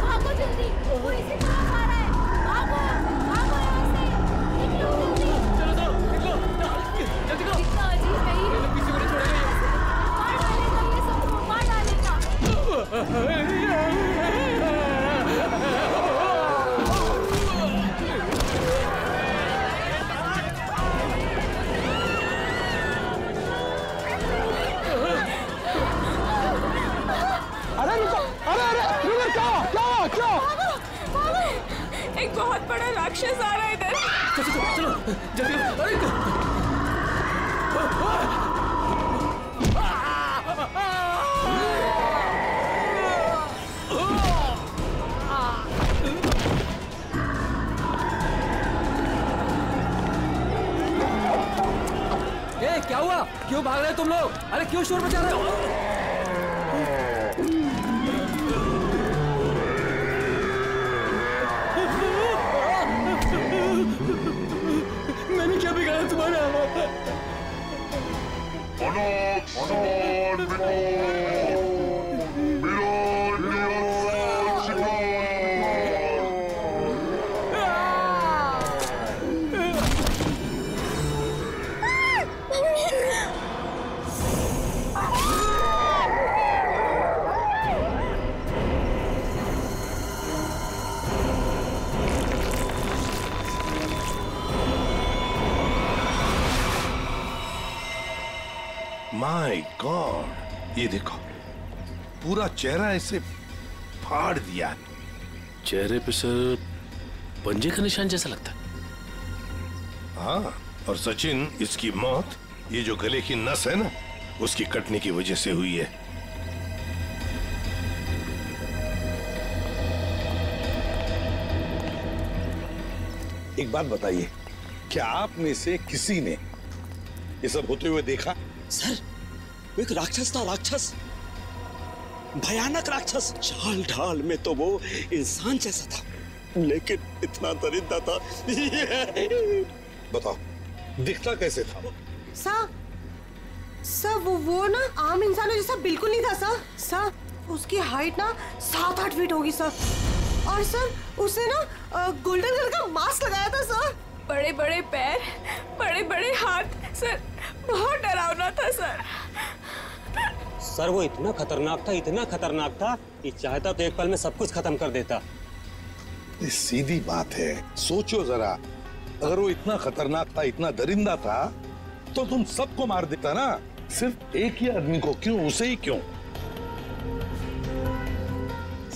भागो जल्दी, वो इसी तरफ आ रहा है। भागो भागो यहाँ से, निकलो जल्दी। चलो चलो निकलो, जल्दी करो। कितना अजीब है ये। पीछे को नहीं छोड़ेगा। मार डालेगा ये सबको, मार डालेगा। अरे रुको, अरे रुको, क्या? एक बहुत बड़ा राक्षस आ रहा है इधर। चलो जल्दी। क्या हुआ? क्यों भाग रहे हो तुम लोग? अरे क्यों शोर मचा रहे हो? मैंने क्या बिगाड़ा तुम्हारा? माय गॉड, ये देखो पूरा चेहरा ऐसे फाड़ दिया। चेहरे पे सर पंजे का निशान जैसा लगता है। हाँ, और सचिन इसकी मौत ये जो गले की नस है ना उसकी कटने की वजह से हुई है। एक बात बताइए, क्या आप में से किसी ने ये सब होते हुए देखा? सर, वो एक राक्षस था, राक्षस, भयानक राक्षस। चाल ढाल में तो वो इंसान जैसा था, लेकिन इतना दरिद्र था। बताओ, दिखता कैसे था? सर वो ना आम इंसानों जैसा बिल्कुल नहीं था सर, उसकी हाइट ना 7-8 फीट होगी सर। और सर उसने ना गोल्डन कलर का मास्क लगाया था सर। बड़े बड़े पैर, बड़े बड़े हाथ, सर बहुत डरावना था सर। सर वो इतना खतरनाक था कि चाहता तो एक पल में सब कुछ खत्म कर देता। सीधी बात है, सोचो जरा, अगर वो इतना खतरनाक था, इतना दरिंदा था, तो तुम सबको मार देता ना, सिर्फ एक ही आदमी को क्यों, उसे ही क्यों?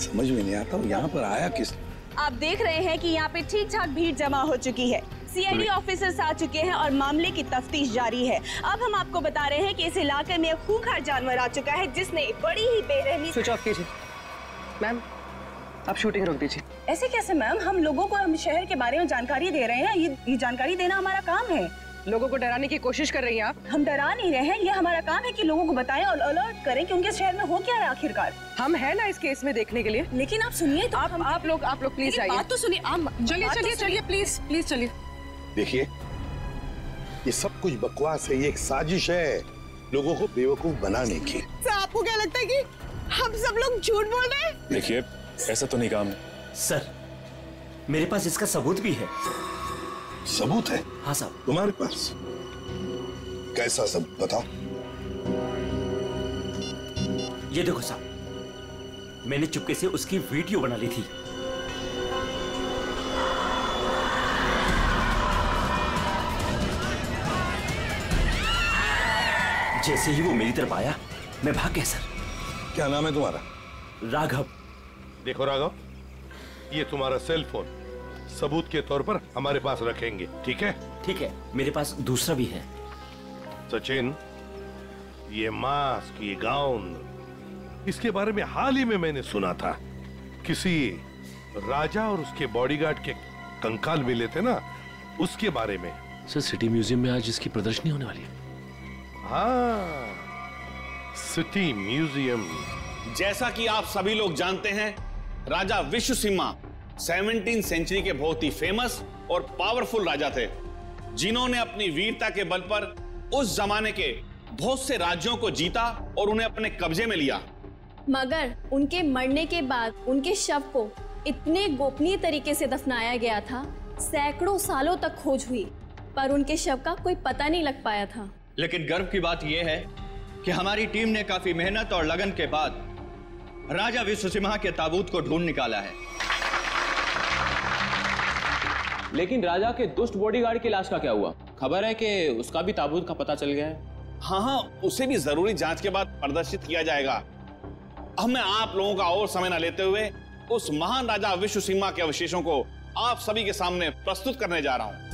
समझ में नहीं आता यहाँ पर आया किस? आप देख रहे हैं कि यहाँ पे ठीक ठाक भीड़ जमा हो चुकी है। सीआईडी ऑफिसर्स आ चुके हैं और मामले की तफ्तीश जारी है। अब हम आपको बता रहे हैं कि इस इलाके में एक खूंखार जानवर आ चुका है जिसने बड़ी ही बेरहमी। स्विच ऑफ कीजिए मैम, आप शूटिंग रोक दीजिए। ऐसे कैसे मैम? हम लोगों को हम शहर के बारे में जानकारी दे रहे हैं, ये जानकारी देना हमारा काम है। लोगों को डराने की कोशिश कर रही हैं आप। हम डरा नहीं रहे हैं, ये हमारा काम है कि लोगों को बताएं और अलर्ट करें कि उनके शहर में हो क्या है आखिरकार। हम है ना इस केस में देखने के लिए। लेकिन आप सुनिए तो आप लोग प्लीज आइए। बात तो सुनिए। चलिए प्लीज चलिए। देखिए, ये सब कुछ बकवास है, ये एक साजिश है लोगों को बेवकूफ बनाने की। सर आपको क्या लगता है कि हम सब लोग झूठ बोल रहे हैं? देखिए, ऐसा तो नहीं काम। सर मेरे पास इसका सबूत भी है। सबूत है? हाँ साहब। तुम्हारे पास कैसा सबूत, बताओ। ये देखो साहब, मैंने चुपके से उसकी वीडियो बना ली थी। जैसे ही वो मेरी तरफ आया मैं भाग गया सर। क्या नाम है तुम्हारा? राघव। देखो राघव, ये तुम्हारा सेल फोन सबूत के तौर पर हमारे पास रखेंगे, ठीक है? ठीक है, मेरे पास दूसरा भी है। सचिन, ये मास्क, ये गाउन, इसके बारे में हाल ही में मैंने सुना था। किसी राजा और उसके बॉडीगार्ड के कंकाल मिले थे ना, उसके बारे में। सर सिटी म्यूजियम में आज इसकी प्रदर्शनी होने वाली है। हाँ, सिटी म्यूजियम। जैसा कि आप सभी लोग जानते हैं, राजा विश्वसिम्हा 17वीं सेंचुरी के बहुत ही फेमस और पावरफुल राजा थे, जिन्होंने अपनी वीरता के बल पर उस जमाने के बहुत से राज्यों को जीता और उन्हें अपने कब्जे में लिया। मगर उनके मरने के बाद उनके शव को इतने गोपनीय तरीके से दफनाया गया था, सैकड़ों सालों तक खोज हुई, पर उनके शव का कोई पता नहीं लग पाया था। लेकिन गर्व की बात यह है कि हमारी टीम ने काफी मेहनत और लगन के बाद राजा विश्वसिंह के ताबूत को ढूंढ निकाला है। लेकिन राजा के दुष्ट बॉडीगार्ड की लाश का क्या हुआ? खबर है कि उसका भी ताबूत का पता चल गया है। हाँ, उसे भी जरूरी जांच के बाद प्रदर्शित किया जाएगा। अब मैं आप लोगों का और समय न लेते हुए उस महान राजा विश्वसिंह के अवशेषों को आप सभी के सामने प्रस्तुत करने जा रहा हूं।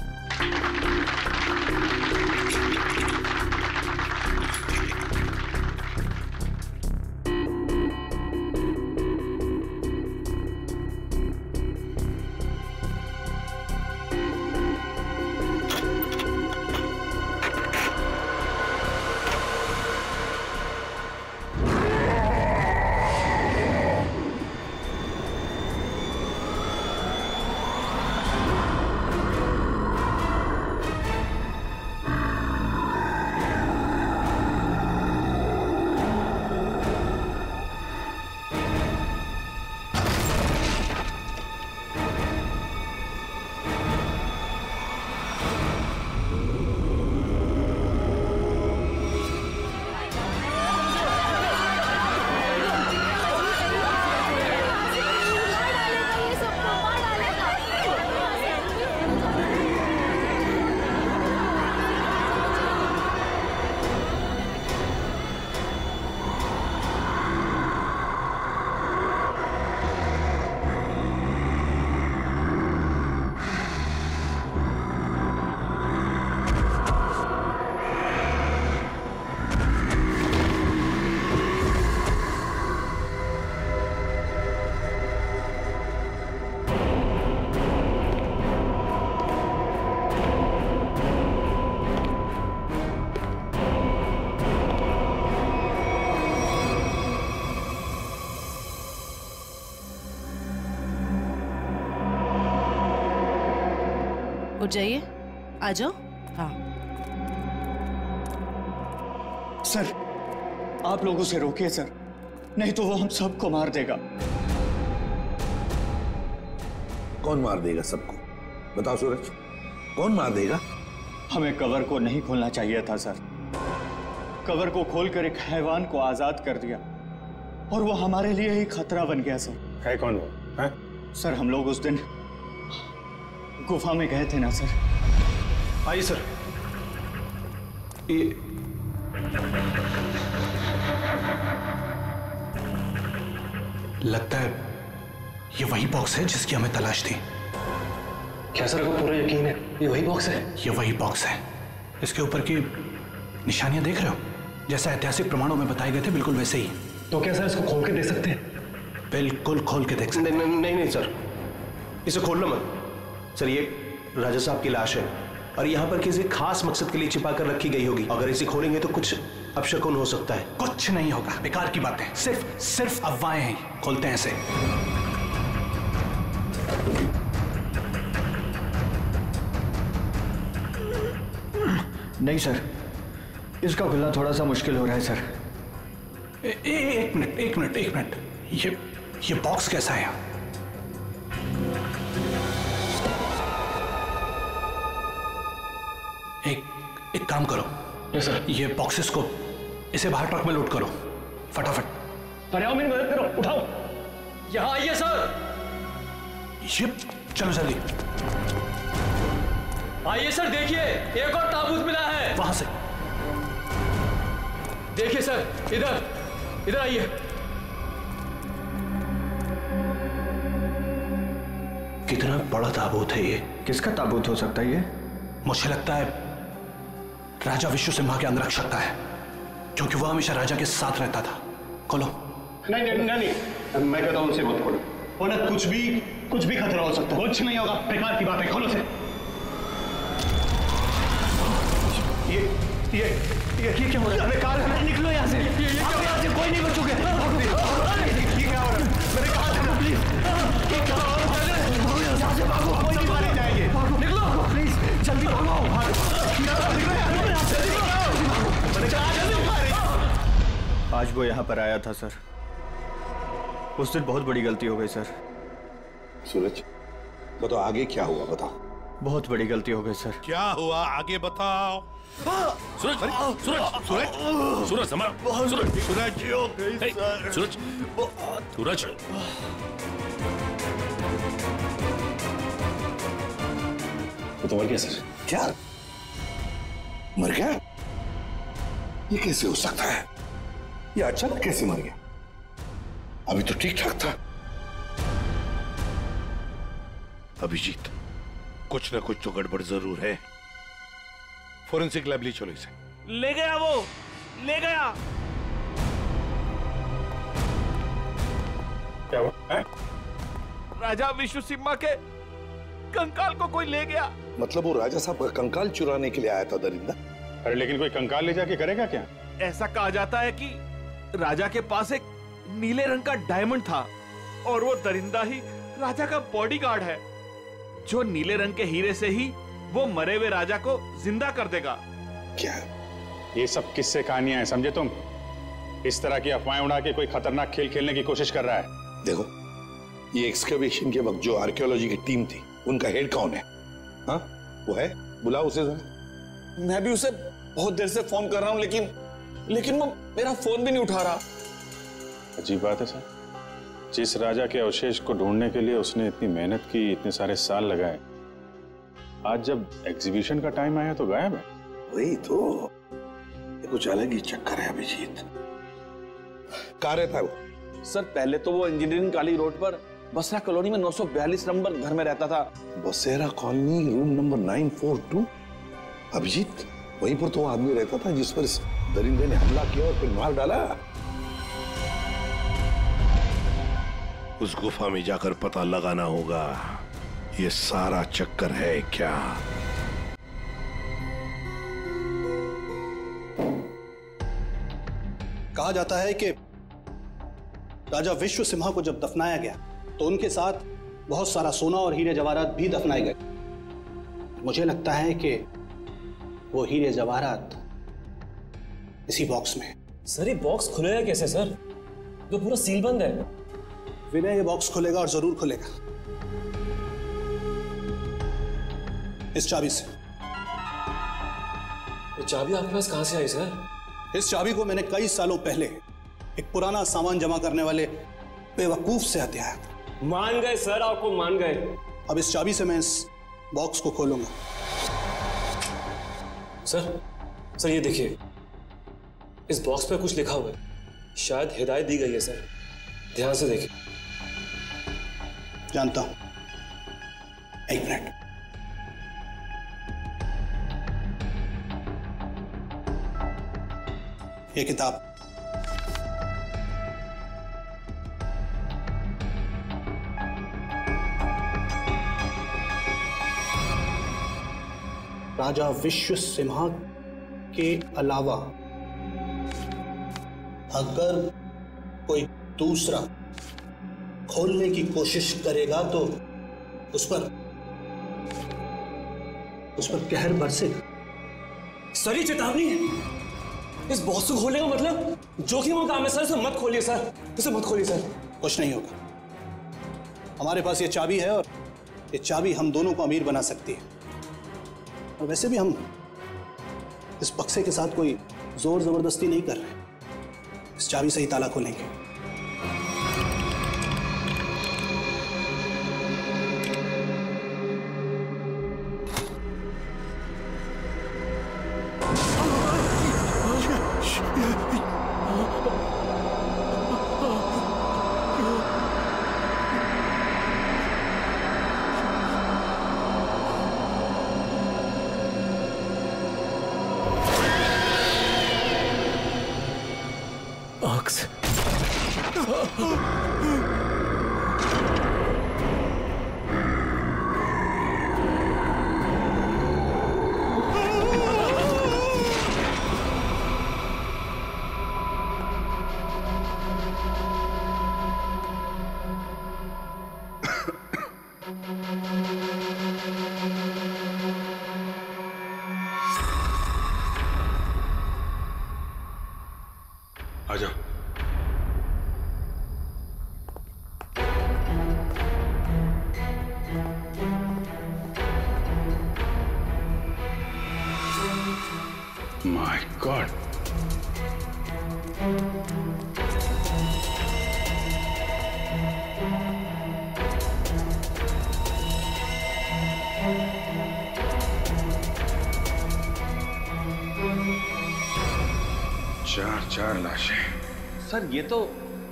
उठ जाइए, आ जाओ। हाँ सर, आप लोग उसे रोकिए सर, नहीं तो वो हम सबको मार देगा। कौन मार देगा सबको? बताओ सूरज, कौन मार देगा? हमें कवर को नहीं खोलना चाहिए था सर। कवर को खोलकर एक हैवान को आजाद कर दिया और वो हमारे लिए ही खतरा बन गया सर। है कौन वो? है? सर, हम लोग उस दिन गुफा में गए थे ना सर। आइए सर। ये लगता है ये वही बॉक्स है जिसकी हमें तलाश थी। क्या सर, आपको पूरा यकीन है ये वही बॉक्स है? ये वही बॉक्स है। इसके ऊपर की निशानियां देख रहे हो? जैसा ऐतिहासिक प्रमाणों में बताए गए थे, बिल्कुल वैसे ही। तो क्या सर इसको खोल के देख सकते हैं? बिल्कुल खोल के देख सकते हैं। नहीं सर, इसे खोलना मत सर। ये राजा साहब की लाश है और यहाँ पर किसी खास मकसद के लिए छिपा कर रखी गई होगी। अगर इसे खोलेंगे तो कुछ अपशकुन हो सकता है। कुछ नहीं होगा, बेकार की बातें, सिर्फ अफवाहें हैं। खोलते हैं इसे। नहीं सर, इसका खुलना थोड़ा सा मुश्किल हो रहा है सर। एक मिनट, ये बॉक्स कैसा है? एक काम करो। Yes sir. ये बॉक्सेस को इसे बाहर ट्रक में लोड करो फटाफट। पर आओ, मेरी मदद करो, उठाओ। यहाँ आइए सर। ये चलो जल्दी आइए सर, देखिए एक और ताबूत मिला है। वहां से देखिए सर, इधर आइए। कितना बड़ा ताबूत है ये? किसका ताबूत हो सकता है ये? मुझे लगता है राजा विश्वसिंह के अंदर रख सकता है, क्योंकि वह हमेशा राजा के साथ रहता था। खोलो। नहीं, मैं कहता हूं उनसे मत खोलो। वरना कुछ भी खतरा हो सकता है। कुछ नहीं होगा, बेकार की बात है। खोलो से। ये क्या हो रहा है? बेकार है, निकलो यहाँ से। यहाँ से कोई नहीं बचोगे। ये क्या हो रहा है? मैंने कहा था ना, प्लीज। ये क्या हो रहा है? यहाँ से भागो, कोई नहीं मारे जाएंगे। निकलो प्लीज, जल्दी भागो। मैंने कहा जल्दी जब वो यहाँ पर आया था सर, उस दिन बहुत बड़ी गलती हो गई सर। सूरज बताओ आगे क्या हुआ, बताओ। बहुत बड़ी गलती हो गई सर। क्या हुआ आगे बताओ। सूरज सूरज सूरज सूरज सूरज सूरज सूरज सूरज तो मर गया सर। क्या मर गया? ये कैसे हो सकता है? ये अचानक कैसे मर गया? अभी तो ठीक ठाक था। अभिजीत, कुछ ना कुछ तो गड़बड़ जरूर है। फोरेंसिक लैब ले चलो इसे। ले गया, वो ले गया। क्या हुआ? राजा विश्व सिम्हा के कंकाल को कोई ले गया। मतलब वो राजा साहब का कंकाल चुराने के लिए आया था दरिंदा? अरे लेकिन कोई कंकाल ले जाके करेगा क्या? ऐसा कहा जाता है कि राजा के पास एक नीले रंग का डायमंड था और वो दरिंदा ही राजा का बॉडीगार्ड है, जो नीले रंग के हीरे से ही वो मरे हुए राजा को जिंदा कर देगा। क्या ये सब किस्से कहानियां हैं, समझे तुम? इस तरह की अफवाहें उड़ा के कोई खतरनाक खेल खेलने की कोशिश कर रहा है। देखो, ये एक्सकवेशन के वक्त जो आर्कियोलॉजी की टीम थी, उनका हेड कौन है? हाँ, वो है, बुलाओ उसे जरा। मैं भी उसे बहुत देर से फोन कर रहा हूँ, लेकिन वो मेरा फोन भी नहीं उठा रहा। अजीब बात है सर, जिस राजा के अवशेष को ढूंढने के लिए उसने इतनी मेहनत की, इतने सारे साल लगाए, आज जब एग्जीबिशन का टाइम आया तो गायब है। वही तो, ये कुछ अलग ही चक्कर है अभिजीत। कहाँ रहता है वो? सर पहले तो वो इंजीनियरिंग काली रोड पर बसरा कॉलोनी में 942 नंबर घर में रहता था। बसेरा कॉलोनी, रूम नंबर 942। अभिजीत, वहीं पर तो आदमी रहता था जिस पर इस दरिंदे ने हमला किया और फिर मार डाला। उस गुफा में जाकर पता लगाना होगा ये सारा चक्कर है क्या। कहा जाता है कि राजा विश्व सिम्हा को जब दफनाया गया तो उनके साथ बहुत सारा सोना और हीरे जवाहरात भी दफनाए गए। मुझे लगता है कि वो हीरे जवाहरात इसी बॉक्स में। सर ये बॉक्स खुलेगा कैसे सर? तो पूरा सील बंद है। विनय, ये बॉक्स खुलेगा और जरूर खुलेगा इस चाबी से। ये चाबी आपके पास कहां से आई सर? इस चाबी को मैंने कई सालों पहले एक पुराना सामान जमा करने वाले बेवकूफ से हत्या है। मान गए सर, आपको मान गए। अब इस चाबी से मैं इस बॉक्स को खोलूंगा। सर ये देखिए, इस बॉक्स पे कुछ लिखा हुआ है, शायद हिदायत दी गई है सर, ध्यान से देखिए। जानता हूं, एक मिनट। ये किताब राजा विश्व सिम्हा के अलावा अगर कोई दूसरा खोलने की कोशिश करेगा तो उस पर कहर बरसेगा। सर ये चेतावनी है, इस बॉक्स को खोलने का मतलब जोखिम का काम है सर। इसे मत खोलिए सर, इसे मत खोलिए सर। कुछ नहीं होगा, हमारे पास ये चाबी है और ये चाबी हम दोनों को अमीर बना सकती है। और वैसे भी हम इस बक्से के साथ कोई जोर जबरदस्ती नहीं कर रहे, इस चाबी से ही ताला खोलेंगे। आजा। My God. चार लाशें। सर ये तो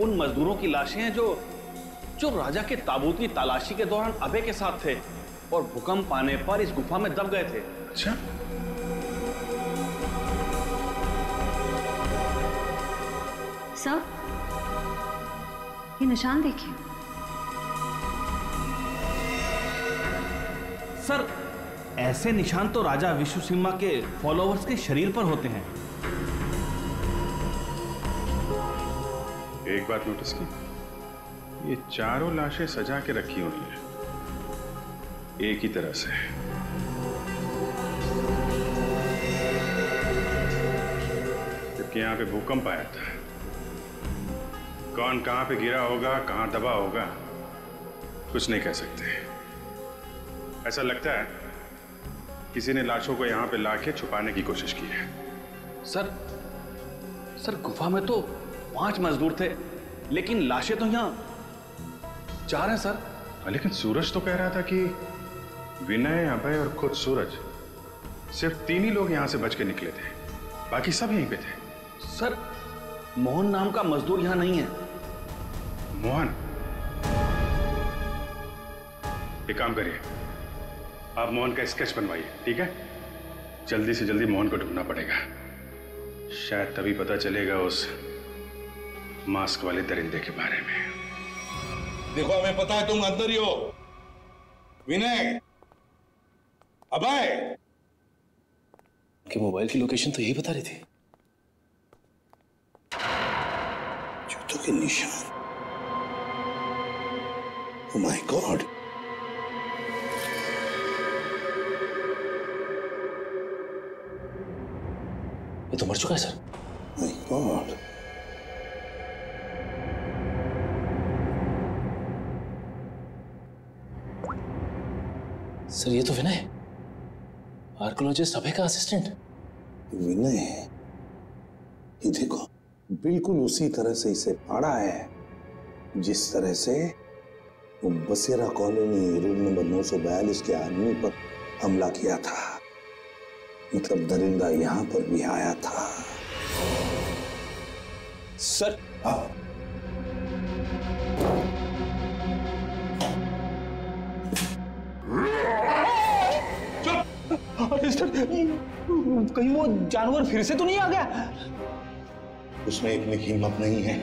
उन मजदूरों की लाशें हैं जो राजा के ताबूत की तलाशी के दौरान अभय के साथ थे और भूकंप आने पर इस गुफा में दब गए थे। अच्छा, सर ये निशान देखिए। सर ऐसे निशान तो राजा विश्वसिंह के फॉलोअर्स के शरीर पर होते हैं। एक बात नोटिस की, ये चारों लाशें सजा के रखी हुई हैं एक ही तरह से। जबकि यहां पे भूकंप आया था, कौन कहां पे गिरा होगा, कहां दबा होगा, कुछ नहीं कह सकते। ऐसा लगता है किसी ने लाशों को यहां पे लाके छुपाने की कोशिश की है। सर गुफा में तो 5 मजदूर थे, लेकिन लाशें तो यहां 4 हैं सर। लेकिन सूरज तो कह रहा था कि विनय, अभय और खुद सूरज, सिर्फ 3 ही लोग यहां से बच के निकले थे, बाकी सब यहीं पे थे। सर मोहन नाम का मजदूर यहां नहीं है। मोहन? एक काम करिए, आप मोहन का स्केच बनवाइए, ठीक है? जल्दी से जल्दी मोहन को ढूंढना पड़ेगा, शायद तभी पता चलेगा उस मास्क वाले दरिंदे के बारे में। देखो हमें पता है तुम अंदर ही हो। विनय, अभय, कि मोबाइल की लोकेशन तो यही बता रही थी। जूतों के निशान। Oh my God. ये तो मर चुका है सर। My God. सर ये तो विनय, आर्कियोलॉजिस्ट अभय का असिस्टेंट। विनय, ये देखो बिल्कुल उसी तरह से इसे पाड़ा है जिस तरह से वो बसेरा कॉलोनी रूम नंबर 942 के आदमी पर हमला किया था। मतलब दरिंदा यहां पर भी आया था। सर कहीं वो जानवर फिर से तो नहीं आ गया? उसमें इतनी हिम्मत नहीं है।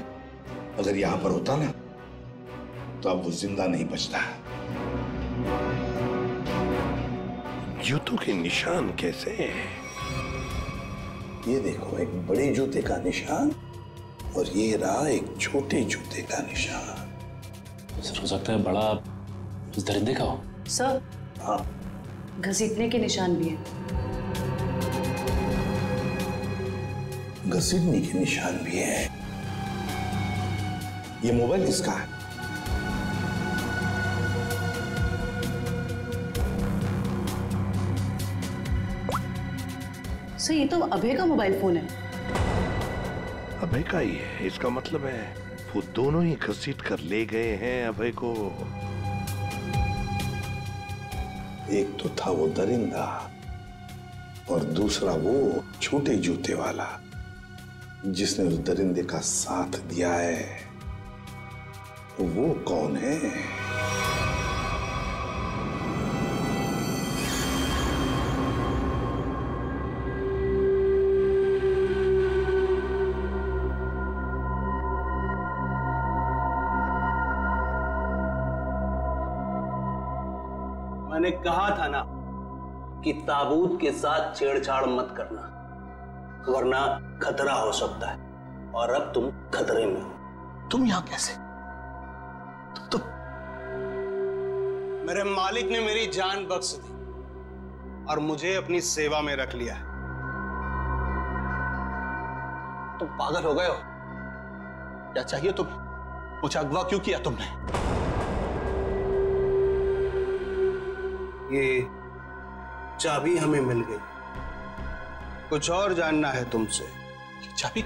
अगर यहां पर होता ना तो अब वो जिंदा नहीं बचता। जूतों के निशान कैसे हैं? ये देखो, एक बड़े जूते का निशान और ये रहा एक छोटे जूते का निशान। सर हो सकता है बड़ा उस दरिंदे का हो। सर हाँ, घसीटने के निशान भी हैं। घसीटने के निशान भी है। ये मोबाइल किसका है? सर ये तो अभय का मोबाइल फोन है। अभय का ही है, इसका मतलब है वो दोनों ही घसीट कर ले गए हैं अभय को। एक तो था वो दरिंदा और दूसरा वो छोटे जूते वाला जिसने उस दरिंदे का साथ दिया है। वो कौन है? मैंने कहा था ना कि ताबूत के साथ छेड़छाड़ मत करना, वरना खतरा हो सकता है। और अब तुम खतरे में हो। तुम यहां कैसे? तुम मेरे मालिक ने मेरी जान बख्श दी और मुझे अपनी सेवा में रख लिया है। तुम पागल हो गए हो? क्या चाहिए तुम्हें? मुझे अगवा क्यों किया तुमने? ये चाबी हमें मिल गई कुछ और जानना है तुमसे? चाबी?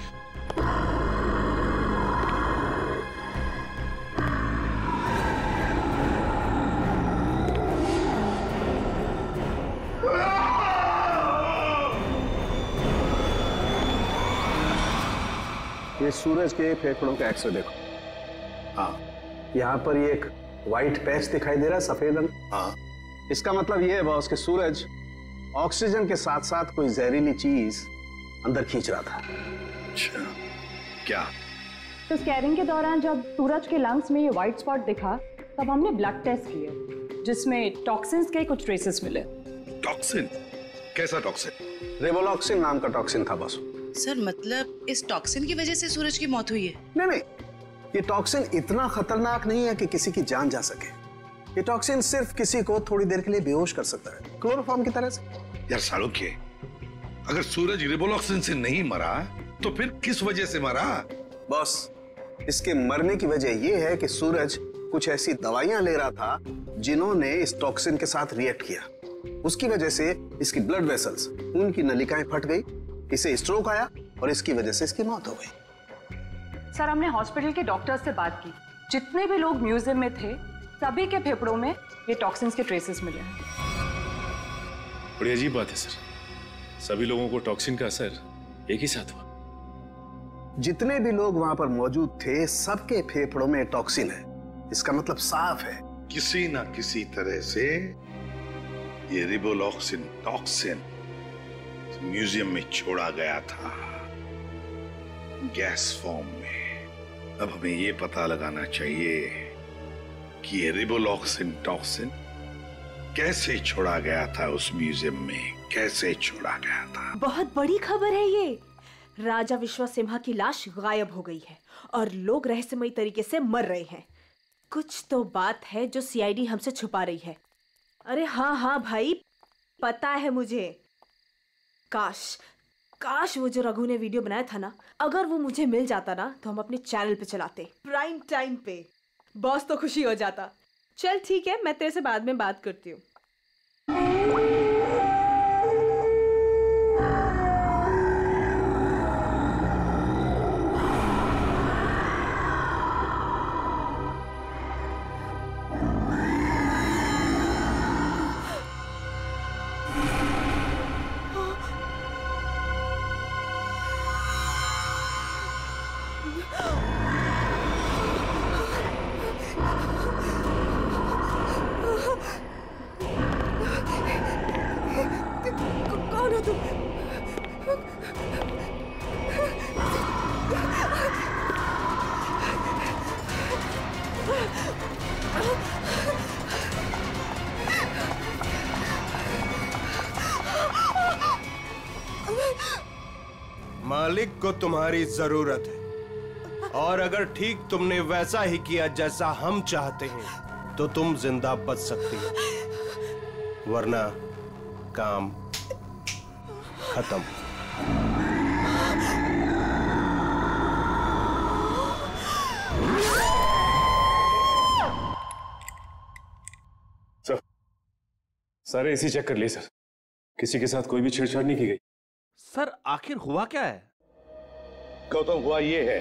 ये सूरज के फेफड़ों का एक्सरे देखो। हाँ, यहाँ पर ये एक व्हाइट पैच दिखाई दे रहा है, सफेद रंग। हाँ, इसका मतलब ये है बॉस कि सूरज ऑक्सीजन के साथ साथ कोई जहरीली चीज अंदर खींच रहा था। अच्छा, क्या? तो स्कैनिंग के दौरान जब सूरज के लंग्स में ये व्हाइट स्पॉट दिखा तब हमने ब्लड टेस्ट किए जिसमें टॉक्सिन्स के कुछ ट्रेसेस मिले। टॉक्सिन? कैसा टॉक्सिन? रेवोलॉक्सिन नाम का टॉक्सिन था बॉस। सर मतलब इस टॉक्सिन की वजह से सूरज की मौत हुई है? नहीं, ये टॉक्सिन इतना खतरनाक नहीं है कि किसी की जान जा सके। ये टॉक्सिन सिर्फ किसी को थोड़ी देर के लिए बेहोश कर सकता है, क्लोरोफॉर्म की तरह से। यार सालोक्य, अगर सूरज रेवोलॉक्सिन से नहीं मरा तो फिर किस वजह से मरा? बॉस, इसके मरने की वजह यह है कि सूरज कुछ ऐसी दवाइयां ले रहा था जिन्होंने इस टॉक्सिन के साथ रिएक्ट किया। उसकी वजह से इसकी ब्लड वेसल्स, खून की नलिकाएं फट गई, इसे स्ट्रोक आया और इसकी वजह से इसकी मौत हो गई। सर, हमने हॉस्पिटल के डॉक्टर से बात की। जितने भी लोग म्यूजियम में थे सभी के फेफड़ों में ये टॉक्सिन्स के ट्रेसेस मिले हैं। बड़ी अजीब बात है सर, सभी लोगों को टॉक्सिन का असर एक ही साथ हुआ। जितने भी लोग वहां पर मौजूद थे सबके फेफड़ों में टॉक्सिन है। इसका मतलब साफ है, किसी ना किसी तरह से ये रेवोलॉक्सिन टॉक्सिन म्यूजियम में छोड़ा गया था, गैस फॉर्म में। अब हमें ये पता लगाना चाहिए कि ये रेवोलॉक्सिन टॉक्सिन कैसे छोड़ा गया था उस म्यूजियम में, कैसे छोड़ा गया था। बहुत बड़ी खबर है ये। राजा विश्वसिम्हा की लाश गायब हो गई है और लोग रहस्यमयी तरीके से मर रहे हैं। कुछ तो बात है जो सीआईडी हमसे छुपा रही है। अरे हाँ भाई, पता है मुझे। काश वो जो रघु ने वीडियो बनाया था ना, अगर वो मुझे मिल जाता ना तो हम अपने चैनल पे चलाते, प्राइम टाइम पे। बॉस तो खुशी हो जाता। चल ठीक है, मैं तेरे से बाद में बात करती हूँ। कौन हो तुम? मालिक को तुम्हारी जरूरत है और अगर ठीक तुमने वैसा ही किया जैसा हम चाहते हैं तो तुम जिंदा बच सकती हो, वरना काम खत्म। सर, सारे एसी चेक कर लिए सर, किसी के साथ कोई भी छेड़छाड़ नहीं की गई। सर आखिर हुआ क्या है? गौतम, हुआ ये है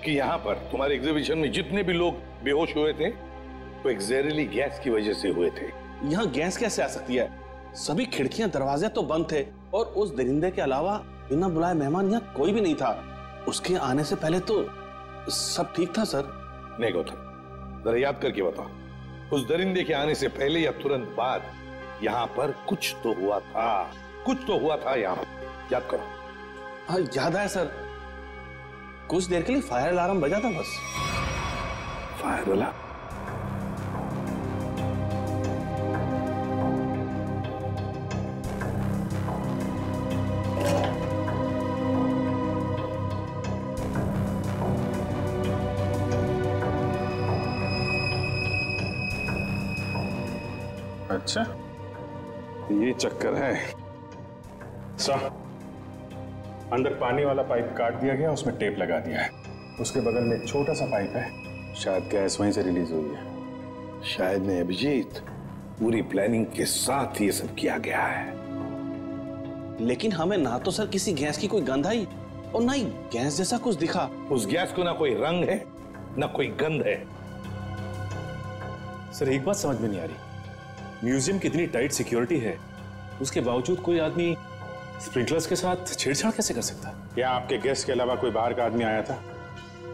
कि यहाँ पर तुम्हारे एग्जीबिशन में जितने भी लोग बेहोश हुए थे वो एक जहरीली गैस की वजह से हुए थे। यहाँ गैस कैसे आ सकती है? सभी खिड़कियां दरवाजे तो बंद थे और उस दरिंदे के अलावा बिना बुलाए मेहमान यहाँ कोई भी नहीं था। उसके आने से पहले तो सब ठीक था सर। नहीं गौतम, जरा याद करके बताओ, उस दरिंदे के आने से पहले या तुरंत बाद यहाँ पर कुछ तो हुआ था, कुछ तो हुआ था यहाँ पर। याद करो। हाँ याद है सर, कुछ देर के लिए फायर अलार्म बजा था बस। Fire alarm? अच्छा, ये चक्कर है। सर, अंदर पानी वाला पाइप काट दिया गया, उसमें टेप लगा दिया है। उसके बगल में एक छोटा सा पाइप है, शायद गैस वहीं से रिलीज हुई है। शायद नहीं अभिजीत, पूरी प्लानिंग के साथ ये सब किया गया है। लेकिन हमें ना तो सर किसी गैस की कोई गंध आई और ना ही गैस जैसा कुछ दिखा। उस गैस को ना कोई रंग है ना कोई गंध है। सर एक बात समझ में नहीं आ रही, म्यूजियम की इतनी टाइट सिक्योरिटी है, उसके बावजूद कोई आदमी स्प्रिंकलर्स के साथ छेड़छाड़ कैसे कर सकता है? क्या आपके गेस्ट के अलावा कोई बाहर का आदमी आया था?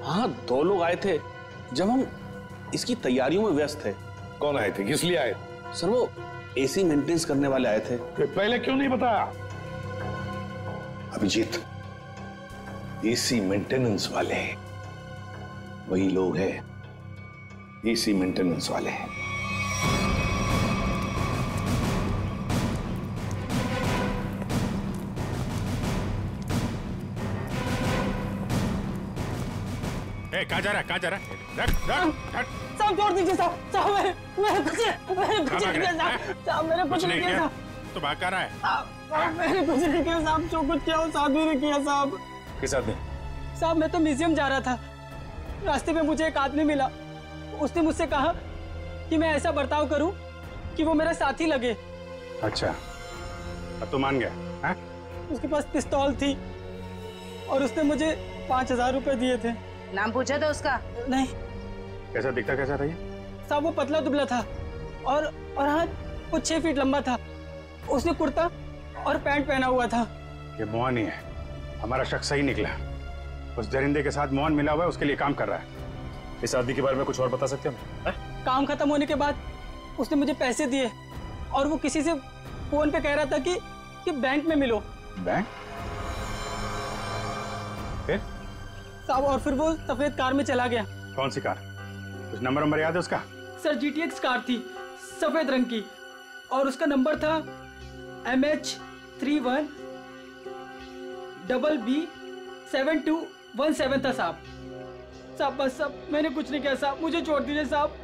हाँ, 2 लोग आए थे जब हम इसकी तैयारियों में व्यस्त थे। कौन आए थे? किस लिए आए? सर वो एसी मेंटेनेंस करने वाले आए थे। पहले क्यों नहीं बताया? अभिजीत, एसी मेंटेनेंस वाले वही लोग हैं, एसी मेंटेनेंस वाले हैं। कहाँ जा रहा है? कहाँ जा रहा है? साहब छोड़ दीजिए साहब। साहब मैंने कुछ नहीं किया साहब। मैंने कुछ नहीं किया। तो भाग कर रहा है? साहब मैंने कुछ नहीं किया साहब। जो कुछ किया वो साहब ही ने किया साहब। किस आदमी? साहब मैं तो म्यूजियम जा रहा था, रास्ते में मुझे एक आदमी मिला। उसने मुझसे कहा कि मैं ऐसा बर्ताव करूं कि वो मेरा साथी लगे। अच्छा, अब तो मान गया? हाँ? उसके पास पिस्तौल थी और उसने मुझे 5000 रुपए दिए थे। नाम पूछा था उसका? नहीं। कैसा दिखता कैसा था ये? साहब वो पतला दुबला था और हाँ वो 6 फीट लंबा था। उसने कुर्ता और पैंट पहना हुआ था। ये मोहन ही है, हमारा शख्स सही निकला। उस दरिंदे के साथ मोहन मिला हुआ है, उसके लिए काम कर रहा है। इस आदमी के बारे में कुछ और बता सकते हैं? काम खत्म होने के बाद उसने मुझे पैसे दिए और वो किसी से फोन पे कह रहा था कि बैंक में मिलो। बैंक? फिर? साहब और फिर वो सफेद कार में चला गया। कौन सी कार? कुछ नंबर याद है उसका? सर GTX कार थी, सफेद रंग की, और उसका नंबर था MH31 BB7217 था साहब। साहब बस साहब मैंने कुछ नहीं किया साहब, मुझे छोड़ दीजिए साहब,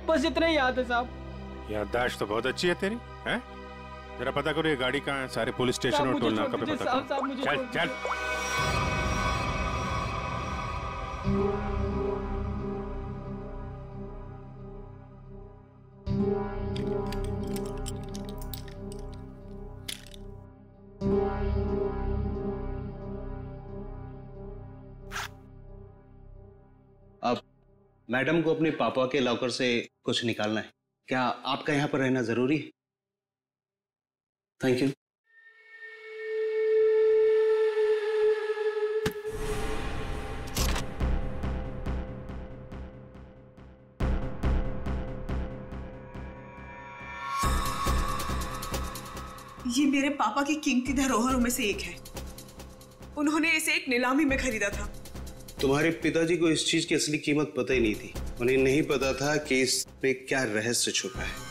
बस इतना ही याद है साहब। याददाश्त तो बहुत अच्छी है तेरी, हैं? जरा पता करो ये गाड़ी कहाँ है, सारे पुलिस स्टेशन और टोल नाका पे पता करो। चल चल। अब मैडम को अपने पापा के लॉकर से कुछ निकालना है। क्या आपका यहाँ पर रहना जरूरी है? Thank you. ये मेरे पापा की कीमती धरोहरों में से एक है। उन्होंने इसे एक नीलामी में खरीदा था। तुम्हारे पिताजी को इस चीज की असली कीमत पता ही नहीं थी। उन्हें नहीं पता था कि इस पे क्या रहस्य छुपा है।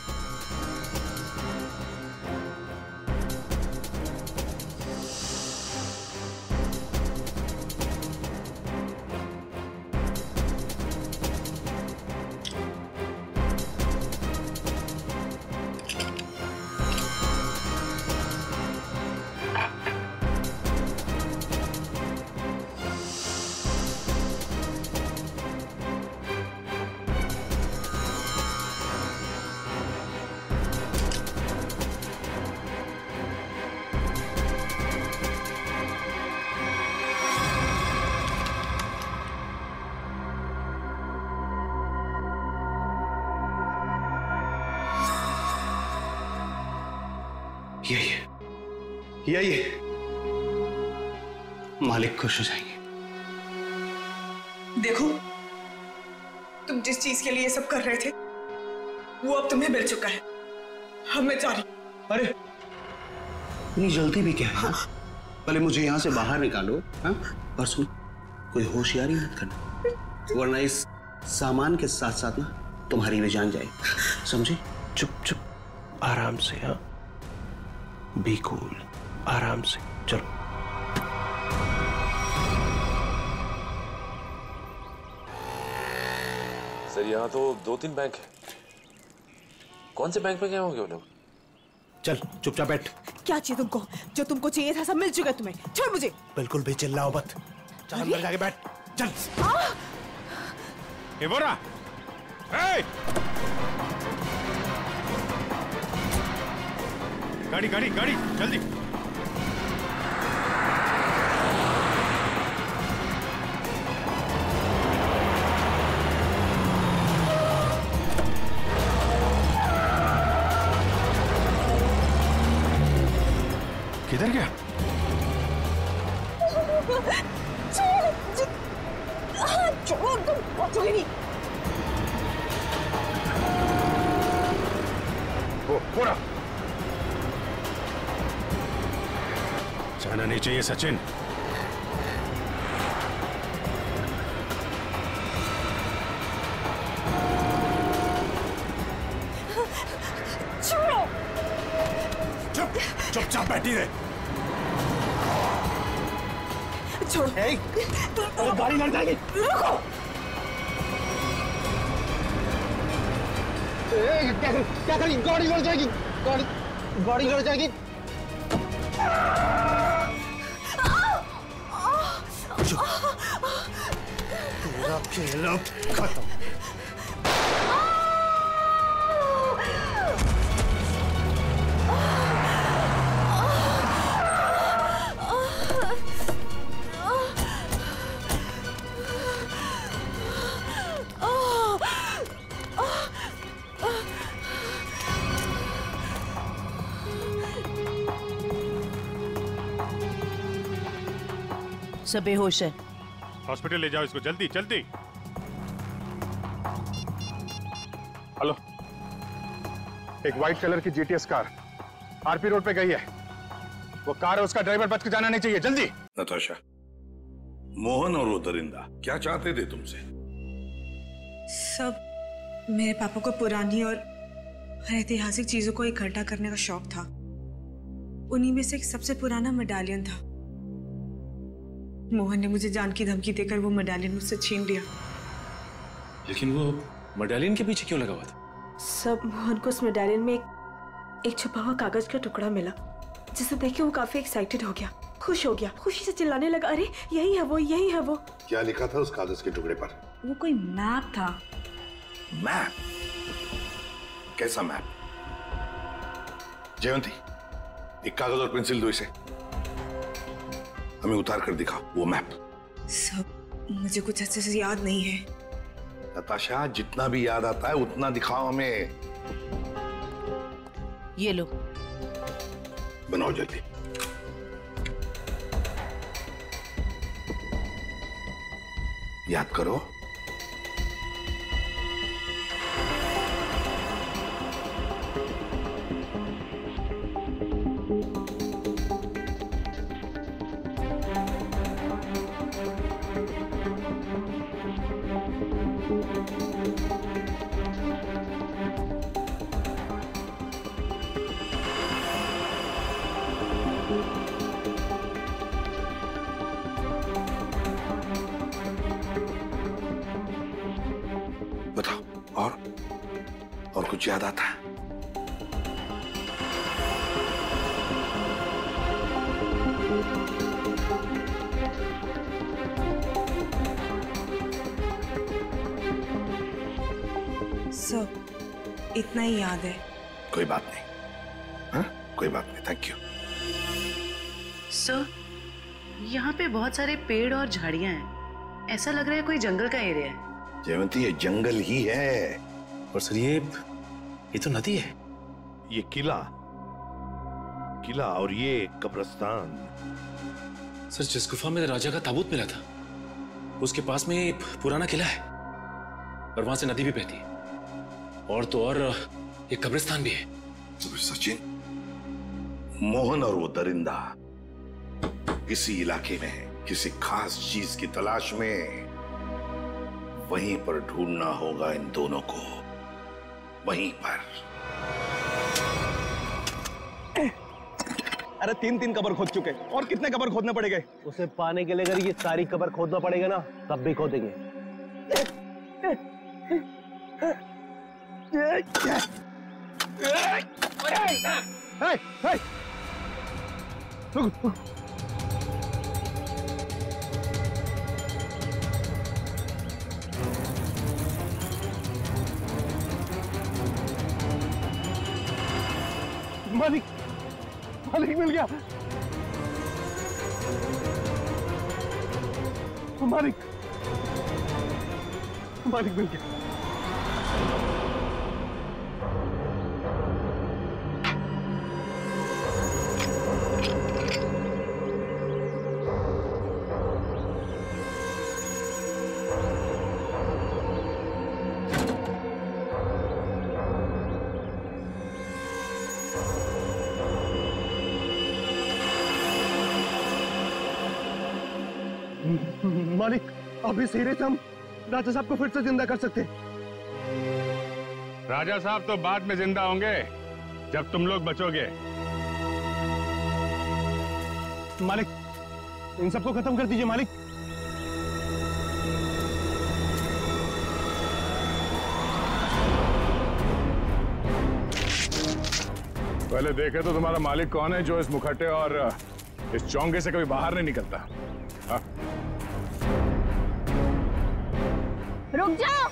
यही मालिक खुश हो जाएंगे। देखो, तुम जिस चीज के लिए सब कर रहे थे वो अब तुम्हें मिल चुका है। अब मैं जा रही। अरे इतनी जल्दी भी क्या है? हाँ। पहले मुझे यहाँ से बाहर निकालो। हाँ? और सुन, कोई होशियारी मत करना, वरना इस सामान के साथ साथ ना तुम्हारी भी जान जाए। समझे? चुप चुप, आराम से। हाँ, बी कूल, आराम से चलो। सर यहाँ तो 2-3 बैंक है। कौन से बैंक में गए होंगे वो लोग? चल चुपचाप बैठ। क्या चाहिए तुमको? जो तुमको चाहिए था सब मिल चुका है तुम्हें। छोड़ मुझे। बिल्कुल भी चिल्लाओ मत। चल अंदर जाके बैठ। चल। ये बोरा। गाड़ी गाड़ी गाड़ी जल्दी। किधर गया? छोड़ो, तुम पहुंचोगे नहीं। पूरा जाना नहीं चाहिए सचिन। छोड़ो। चुपचाप बैठी रहे। छोड़ो। गाड़ी लड़ जाएगी। रुको। क्या करेगी? गाड़ी लड़ जाएगी। गाड़ी लड़ जाएगी। तेरा खेल अब खत्म। सब बेहोश है। हॉस्पिटल ले जाओ इसको, जल्दी जल्दी। हेलो, एक व्हाइट कलर की जीटीएस कार आरपी रोड पे गई है। वो कार है, उसका ड्राइवर बच के जाना नहीं चाहिए। जल्दी। नताशा, मोहन और वो दरिंदा क्या चाहते थे तुमसे? सब मेरे पापा को पुरानी और ऐतिहासिक चीजों को इकट्ठा करने का शौक था। उन्हीं में से एक सबसे पुराना मेडालियन था। मोहन ने मुझे जान की धमकी देकर वो मेडालियन मुझसे छीन लिया। लेकिन वो मेडालियन के पीछे क्यों लगा हुआ था? सब मोहन को उस मेडालियन में एक छुपा हुआ कागज का टुकड़ा मिला, जिसे देख के वो काफी एक्साइटेड हो गया, खुश हो गया, खुशी से चिल्लाने लगा, अरे यही है वो, यही है वो। क्या लिखा था उस कागज के टुकड़े पर? वो कोई मैप था। मैप? कैसा मैप? जयंती, एक कागज और पेंसिल दो इसे, हमें उतार कर दिखाओ वो मैप। सब मुझे कुछ अच्छे से याद नहीं है। नताशा, जितना भी याद आता है उतना दिखाओ हमें। ये लो, बनाओ जल्दी। याद करो। बताओ, और कुछ याद आता है? सब इतना ही याद है। कोई बात नहीं, हाँ? कोई बात नहीं, थैंक यू। सर, यहाँ पे बहुत सारे पेड़ और झाड़ियाँ हैं। ऐसा लग रहा है कोई जंगल का एरिया है। जयवंती, ये जंगल ही है। और सर ये तो नदी है। ये किला और ये कब्रिस्तान। सर, जिस गुफा में राजा का ताबूत मिला था, उसके पास में एक पुराना किला है और वहां से नदी भी बहती है। और तो और एक कब्रिस्तान भी है। सचिन, मोहन और वो दरिंदा किसी इलाके में किसी खास चीज की तलाश में, वहीं पर ढूंढना होगा इन दोनों को, वहीं पर। अरे 3 कब्र खोद चुके, और कितने कब्र खोदने पड़ेंगे? उसे पाने के लिए अगर ये सारी कब्र खोदना पड़ेगा ना, तब भी खोदेंगे। मालिक मिल गया। मालिक मिल गया। मालिक, अब इस हीरे से हम राजा साहब को फिर से जिंदा कर सकते हैं। राजा साहब तो बाद में जिंदा होंगे जब तुम लोग बचोगे। मालिक, इन सबको खत्म कर दीजिए मालिक। पहले देखे तो तुम्हारा मालिक कौन है जो इस मुखट्टे और इस चौंगे से कभी बाहर नहीं निकलता। हाँ? रुक जाओ।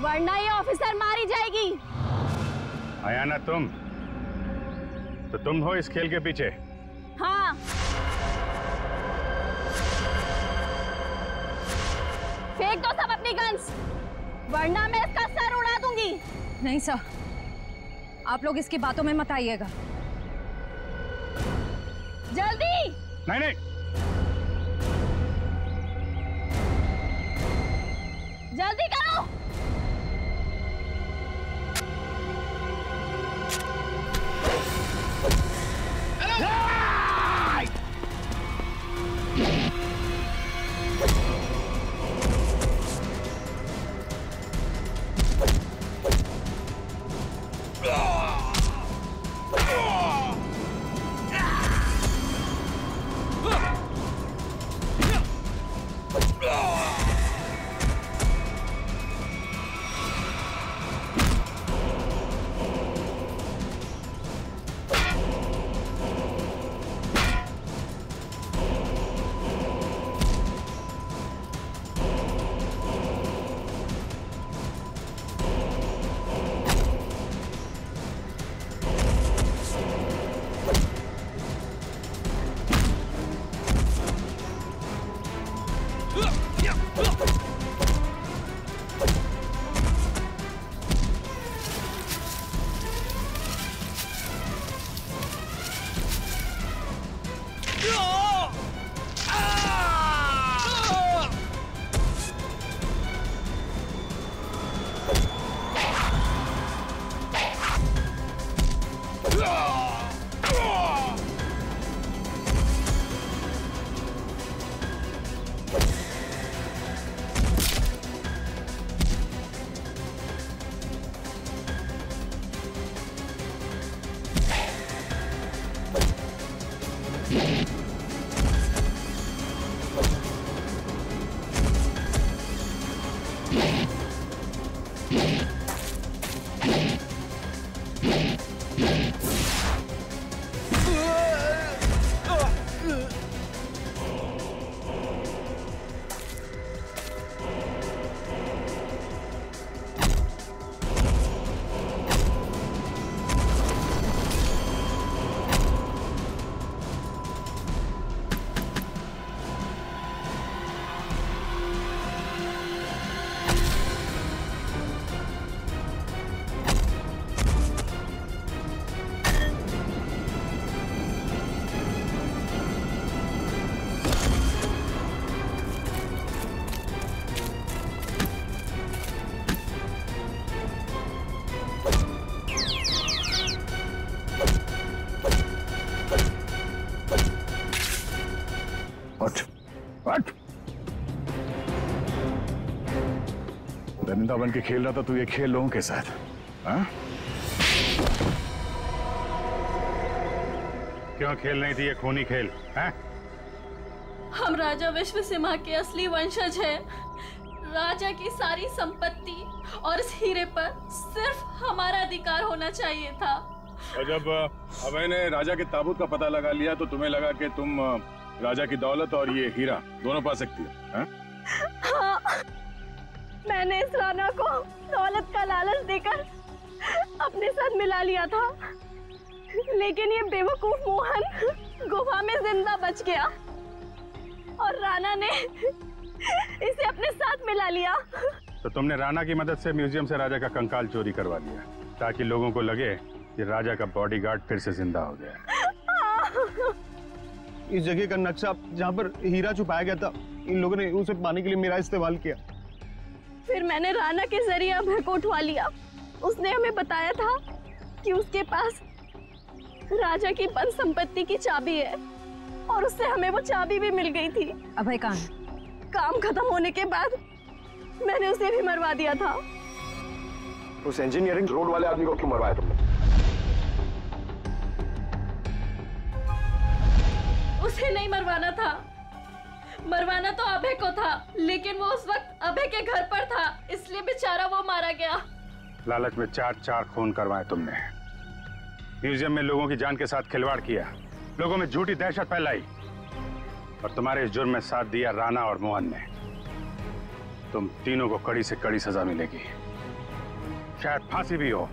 वरना ये ऑफिसर मारी जाएगी। आया ना तुम, तो तुम हो इस खेल के पीछे। हाँ। फेंक दो सब अपनी गन्स, वरना मैं इसका सर उड़ा दूंगी। नहीं सर, आप लोग इसकी बातों में मत आइएगा। जल्दी। नहीं नहीं, जल्दी करो। दरिंदा बन के खेल रहा था तू ये खेल लोगों के साथ। हाँ? क्यों खेल नहीं थी ये खूनी खेल? हाँ? हम राजा विश्व सिम्हा के असली वंशज हैं। राजा की सारी संपत्ति और इस हीरे पर सिर्फ हमारा अधिकार होना चाहिए था। और जब मैंने राजा के ताबूत का पता लगा लिया तो तुम्हें लगा कि तुम राजा की दौलत और ये हीरा दोनों पा सकती हो। हाँ, मैंने इस राणा को दौलत का लालच देकर अपने साथ मिला लिया था, लेकिन ये बेवकूफ मोहन गुफा में जिंदा बच गया और राणा ने इसे अपने साथ मिला लिया। तो तुमने राणा की मदद से म्यूजियम से राजा का कंकाल चोरी करवा दिया ताकि लोगों को लगे कि राजा का बॉडीगार्ड फिर से जिंदा हो गया। इस जगह का नक्शा जहाँ पर हीरा छुपाया गया था, इन लोगों ने उसे पाने के लिए मेरा इस्तेमाल किया। फिर मैंने राणा के जरिए अभय को उठवा लिया। उसने हमें बताया था कि उसके पास राजा की बंद संपत्ति की चाबी है और उससे हमें वो चाबी भी मिल गई थी। अभय कहाँ? काम खत्म होने के बाद मैंने उसे भी मरवा दिया था। उस इंजीनियरिंग रोड वाले आदमी को क्यों मरवाया तुमने? उसे नहीं मरवाना था, मरवाना तो अभय को था, लेकिन वो उस वक्त अभय के घर पर था, इसलिए बेचारा वो मारा गया। लालच में 4 खून करवाए तुमने, म्यूजियम में लोगों की जान के साथ खिलवाड़ किया, लोगों में झूठी दहशत फैलाई और तुम्हारे इस जुर्म में साथ दिया राणा और मोहन ने। तुम तीनों को कड़ी से कड़ी सजा मिलेगी, शायद फांसी भी हो।